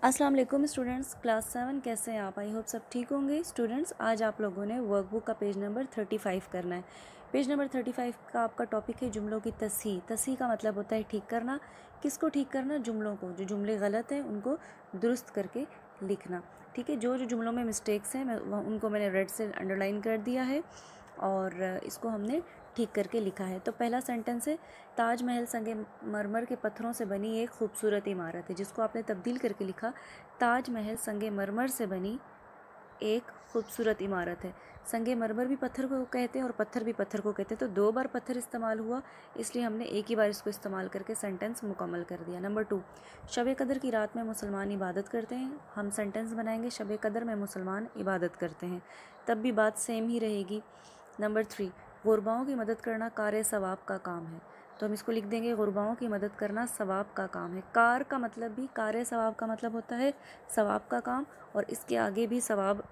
अस्सलाम वालेकुम students, class 7 कैसे हैं आप? आई होप सब ठीक होंगे। स्टूडेंट्स, आज आप लोगों ने वर्कबुक का पेज नंबर 35 करना है। पेज नंबर 35 का आपका टॉपिक है जुमलों की तस्हीह। तस्हीह का मतलब होता है ठीक करना। किसको ठीक करना? जुमलों को। जो जुमले गलत हैं उनको दुरुस्त करके लिखना। ठीक है, जो जो जुमलों में मिस्टेक्स हैं उनको मैंने रेड से अंडरलाइन कर दिया है और इसको हमने ठीक करके लिखा है। तो पहला सेंटेंस है, ताजमहल संगमरमर के पत्थरों से बनी एक खूबसूरत इमारत है। जिसको आपने तब्दील करके लिखा, ताजमहल संगमरमर से बनी एक खूबसूरत इमारत है। संगमरमर भी पत्थर को कहते हैं और पत्थर भी पत्थर को कहते हैं। तो 2 बार पत्थर इस्तेमाल हुआ, इसलिए हमने एक ही बार इसको इस्तेमाल करके सेंटेंस मुकम्मल कर दिया। नंबर 2, शब कदर की रात में मुसलमान इबादत करते हैं। हम सेंटेंस बनाएंगे, शब कदर में मुसलमान इबादत करते हैं, तब भी बात सेम ही रहेगी। नंबर 3, गुरबाओं की मदद करना कार सवाब का काम है। तो हम इसको लिख देंगे, गुरबाओं की मदद करना सवाब का काम है। कार का मतलब भी, कार सवाब का मतलब होता है सवाब का काम, और इसके आगे भी सवाब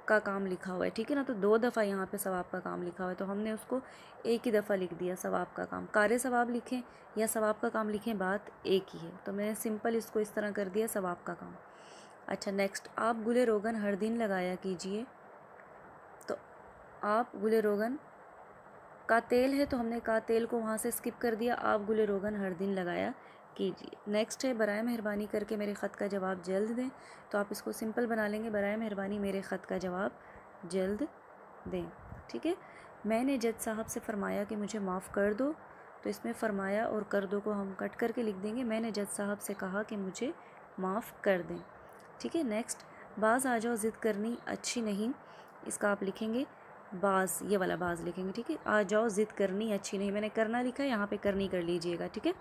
का काम लिखा हुआ है। ठीक है ना, तो 2 दफ़ा यहाँ पे सवाब का काम लिखा हुआ है, तो हमने उसको एक ही दफ़ा लिख दिया सवाब का काम। कार सवाब लिखें या सवाब का काम लिखें, बात एक ही है। तो मैंने सिंपल इसको इस तरह कर दिया, सवाब का काम। अच्छा, नेक्स्ट, आप गुले रोगन हर दिन लगाया कीजिए। तो आप गुले रोगन का तेल है, तो हमने का तेल को वहाँ से स्किप कर दिया। आप गुले रोगन हर दिन लगाया कीजिए। नेक्स्ट है, बराए मेहरबानी करके मेरे ख़त का जवाब जल्द दें। तो आप इसको सिंपल बना लेंगे, बराए मेहरबानी मेरे ख़त का जवाब जल्द दें। ठीक है, मैंने जज साहब से फ़रमाया कि मुझे माफ़ कर दो। तो इसमें फ़रमाया और कर दो को हम कट करके लिख देंगे, मैंने जज साहब से कहा कि मुझे माफ़ कर दें। ठीक है, नेक्स्ट, बाज़ आ जाओ ज़िद करनी अच्छी नहीं। इसका आप लिखेंगे बाज़, ये वाला बाज़ लिखेंगे। ठीक है, आ जाओ ज़िद करनी अच्छी नहीं, मैंने करना लिखा है, यहाँ पे करनी कर लीजिएगा। ठीक है,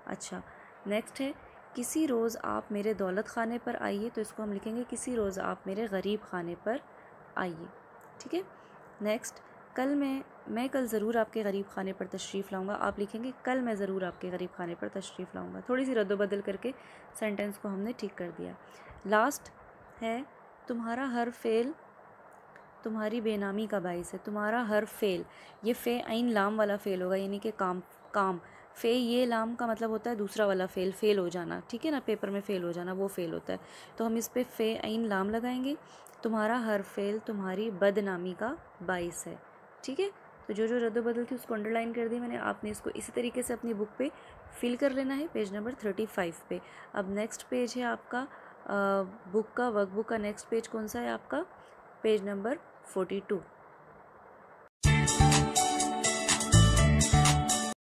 अच्छा, नेक्स्ट है, किसी रोज़ आप मेरे दौलत खाने पर आइए। तो इसको हम लिखेंगे, किसी रोज़ आप मेरे गरीब खाने पर आइए। ठीक है, नेक्स्ट, मैं कल ज़रूर आपके गरीब खाने पर तशरीफ़ लाऊंगा। आप लिखेंगे, कल मैं ज़रूर आपके गरीब खाने पर तशरीफ़ लाऊंगा। थोड़ी सी रद्दोबदल करके सेंटेंस को हमने ठीक कर दिया। लास्ट है, तुम्हारा हर फेल तुम्हारी बेनामी का बाइस है। तुम्हारा हर फेल, ये फ़े आइन लाम वाला फ़ेल होगा, यानी कि काम काम। फ़े ये लाम का मतलब होता है दूसरा वाला फ़ेल हो जाना। ठीक है ना, पेपर में फ़ेल हो जाना, वो फ़ेल होता है। तो हम इस पर फ़े आइन लाम लगाएंगे। तुम्हारा हर फेल तुम्हारी बदनामी का बाइस है। ठीक है, तो जो जो रद्दोबदल थी उसको अंडरलाइन कर दी मैंने। आपने इसको इसी तरीके से अपनी बुक पे फिल कर लेना है, पेज नंबर 35 पे। अब नेक्स्ट पेज है आपका बुक का, वर्कबुक का नेक्स्ट पेज कौन सा है आपका? Page number 42।